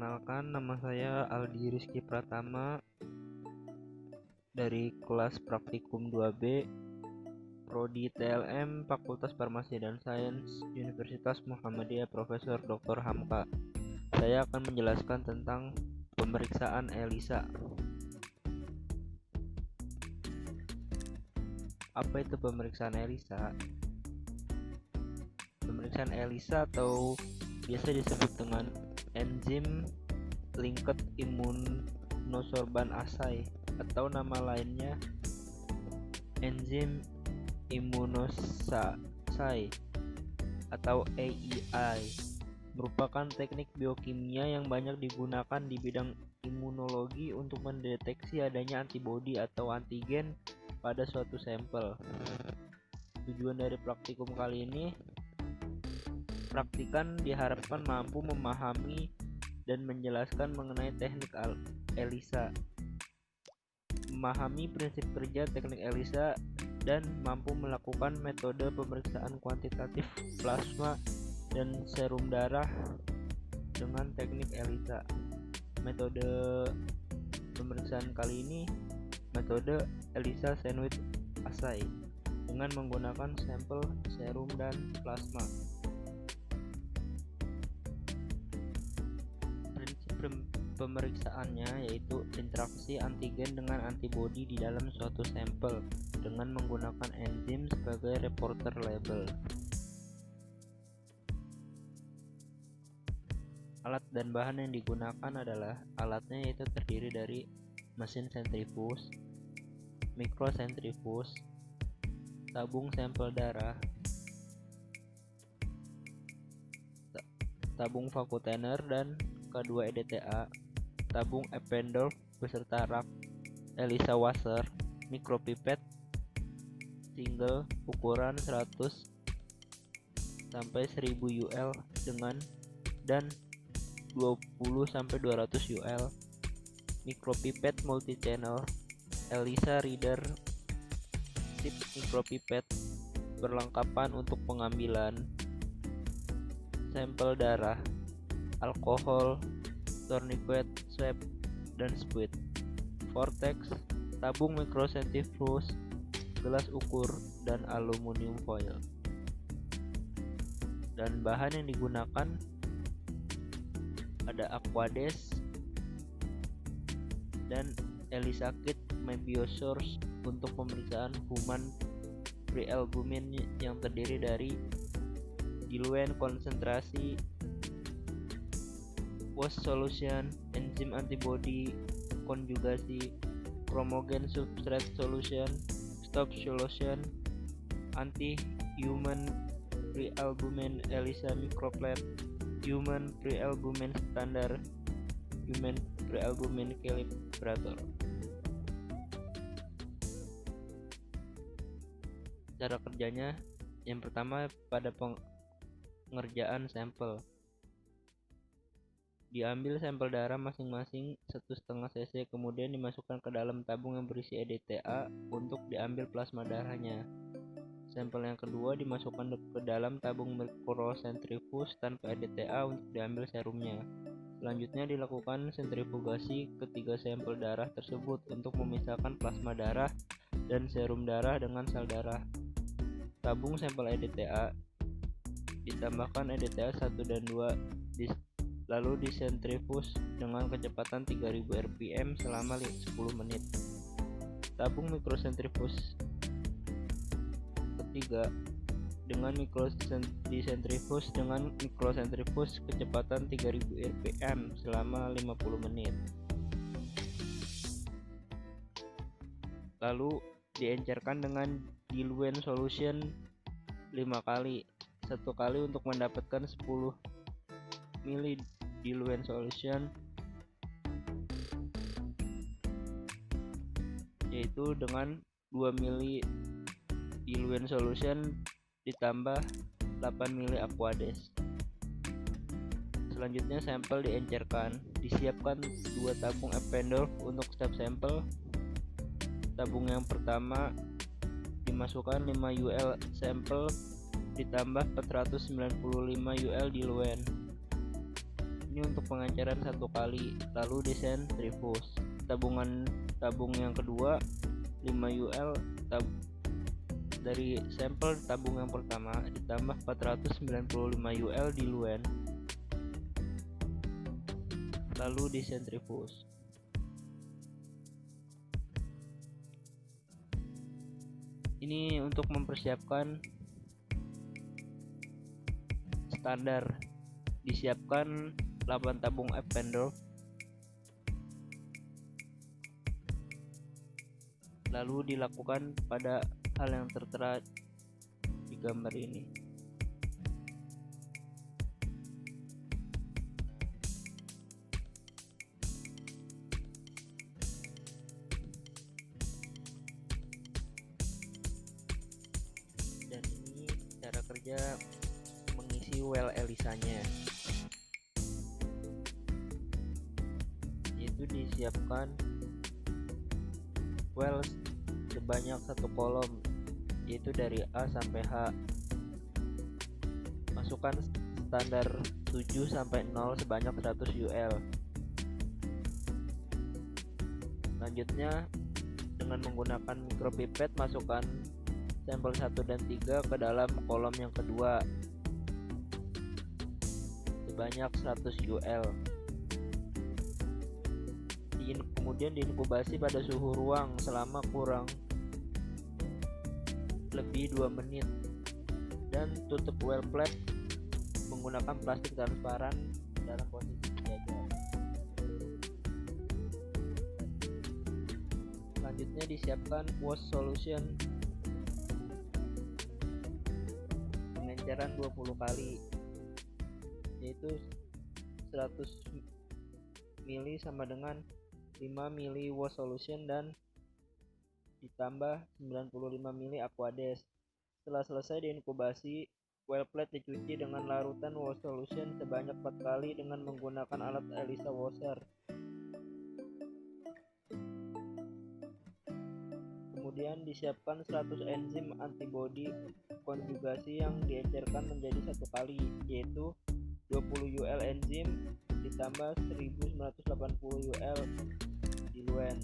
Perkenalkan, nama saya Aldi Rizky Pratama dari kelas praktikum 2B Prodi TLM Fakultas Farmasi dan Sains Universitas Muhammadiyah Profesor Dr. Hamka. Saya akan menjelaskan tentang pemeriksaan ELISA. Apa itu pemeriksaan ELISA? Pemeriksaan ELISA atau biasa disebut dengan Enzyme Linked Immunosorbent Assay atau nama lainnya Enzyme Immunoassay atau AEI, merupakan teknik biokimia yang banyak digunakan di bidang imunologi untuk mendeteksi adanya antibodi atau antigen pada suatu sampel. Tujuan dari praktikum kali ini, praktikan diharapkan mampu memahami dan menjelaskan mengenai teknik ELISA, memahami prinsip kerja teknik ELISA, dan mampu melakukan metode pemeriksaan kuantitatif plasma dan serum darah dengan teknik ELISA. Metode pemeriksaan kali ini metode ELISA Sandwich Assay dengan menggunakan sampel serum dan plasma. Pemeriksaannya yaitu interaksi antigen dengan antibodi di dalam suatu sampel dengan menggunakan enzim sebagai reporter label. Alat dan bahan yang digunakan adalah alatnya yaitu terdiri dari mesin sentrifuge, mikrosentrifuge, tabung sampel darah, tabung vacuum dan K2 EDTA, tabung Eppendorf beserta rak ELISA washer, mikropipet single ukuran 100 sampai 1000 UL dan 20 sampai 200 UL, mikropipet multi-channel, ELISA reader, tip mikropipet berlengkapan untuk pengambilan sampel darah, alkohol, tourniquet, swab, dan spuit, vortex, tabung mikrosentrifuge, gelas ukur, dan aluminium foil. Dan bahan yang digunakan ada Aquades dan ELISA kit Mebiosource untuk pemeriksaan human prealbumin yang terdiri dari diluent konsentrasi, wash solution, enzim antibody konjugasi, chromogen substrate solution, stop solution, anti-human prealbumin ELISA microplate, human prealbumin standar, human prealbumin calibrator. Cara kerjanya, yang pertama pada pengerjaan sampel. Diambil sampel darah masing-masing 1,5 cc, kemudian dimasukkan ke dalam tabung yang berisi EDTA untuk diambil plasma darahnya. Sampel yang kedua dimasukkan ke dalam tabung mikrosentrifuge tanpa EDTA untuk diambil serumnya. Selanjutnya dilakukan sentrifugasi ketiga sampel darah tersebut untuk memisahkan plasma darah dan serum darah dengan sel darah. Tabung sampel EDTA ditambahkan EDTA 1 dan 2 lalu disentrifuge dengan kecepatan 3000 rpm selama 10 menit. Tabung mikrosentrifuge ketiga dengan disentrifuge dengan mikrosentrifuge kecepatan 3000 rpm selama 50 menit. Lalu diencerkan dengan diluent solution 5 kali, 1 kali untuk mendapatkan 10 ml diluent solution, yaitu dengan 2 ml diluent solution ditambah 8 ml Aquades. Selanjutnya sampel diencerkan, disiapkan 2 tabung Eppendorf untuk setiap sampel. Tabung yang pertama dimasukkan 5 UL sampel ditambah 495 UL diluent. Ini untuk pengenceran 1 kali, lalu desentrifuse. Tabung yang kedua 5 UL dari sampel tabung yang pertama ditambah 495 UL diluent, lalu desentrifuse. Ini untuk mempersiapkan standar. Disiapkan 8 tabung Eppendorf, lalu dilakukan pada hal yang tertera di gambar ini. Dan ini cara kerja mengisi well Elisanya, yaitu disiapkan well sebanyak 1 kolom, yaitu dari A sampai H. Masukkan standar 7 sampai 0 sebanyak 100 UL. Selanjutnya dengan menggunakan mikropipet masukkan sampel 1 dan 3 ke dalam kolom yang kedua sebanyak 100 UL. Kemudian diinkubasi pada suhu ruang selama kurang lebih 2 menit dan tutup well plate menggunakan plastik transparan dalam posisi sejajar. Selanjutnya disiapkan wash solution pengenceran 20 kali, yaitu 100 ml sama dengan 5 ml wash solution dan ditambah 95 ml aquades. Setelah selesai diinkubasi, well plate dicuci dengan larutan wash solution sebanyak 4 kali dengan menggunakan alat Elisa washer. Kemudian disiapkan 100 enzim antibody konjugasi yang diencerkan menjadi 1 kali, yaitu 20 UL enzim ditambah 1980 UL diluent.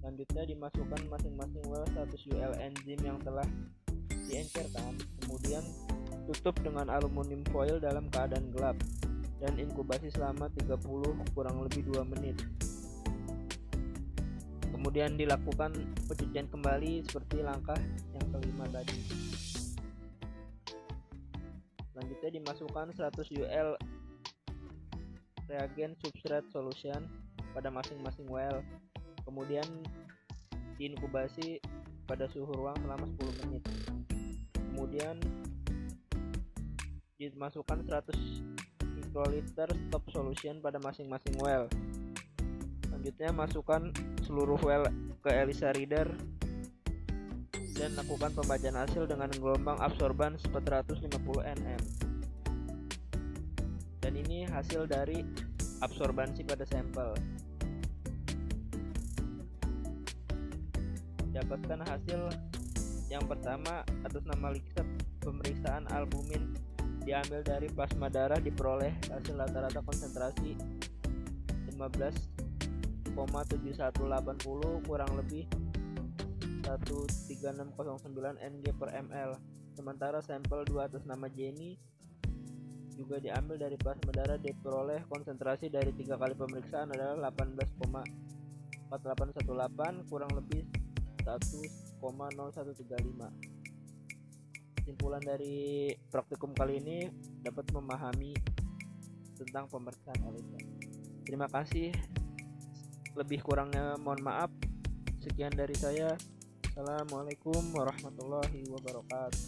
Selanjutnya dimasukkan masing-masing well 100 UL enzim yang telah diencerkan, kemudian tutup dengan aluminium foil dalam keadaan gelap dan inkubasi selama 30 kurang lebih 2 menit. Kemudian dilakukan pencucian kembali seperti langkah yang kelima tadi. Selanjutnya dimasukkan 100 UL reagen substrate solution pada masing-masing well, kemudian diinkubasi pada suhu ruang selama 10 menit. Kemudian dimasukkan 100 mikroliter stop solution pada masing-masing well. Selanjutnya masukkan seluruh well ke Elisa reader dan lakukan pembacaan hasil dengan gelombang absorban 450 nm. Dan ini hasil dari absorbansi pada sampel. Dapatkan hasil yang pertama atas nama Lixep. Pemeriksaan albumin diambil dari plasma darah, diperoleh hasil rata-rata konsentrasi 15,7180 kurang lebih 13609 Ng per ml. Sementara sampel 2 atas nama Jenny juga diambil dari plasma darah, diperoleh konsentrasi dari 3 kali pemeriksaan adalah 18,4818 kurang lebih 1,0135. Kesimpulan dari praktikum kali ini dapat memahami tentang pemeriksaan Elisa. Terima kasih, lebih kurangnya mohon maaf. Sekian dari saya. Assalamualaikum warahmatullahi wabarakatuh.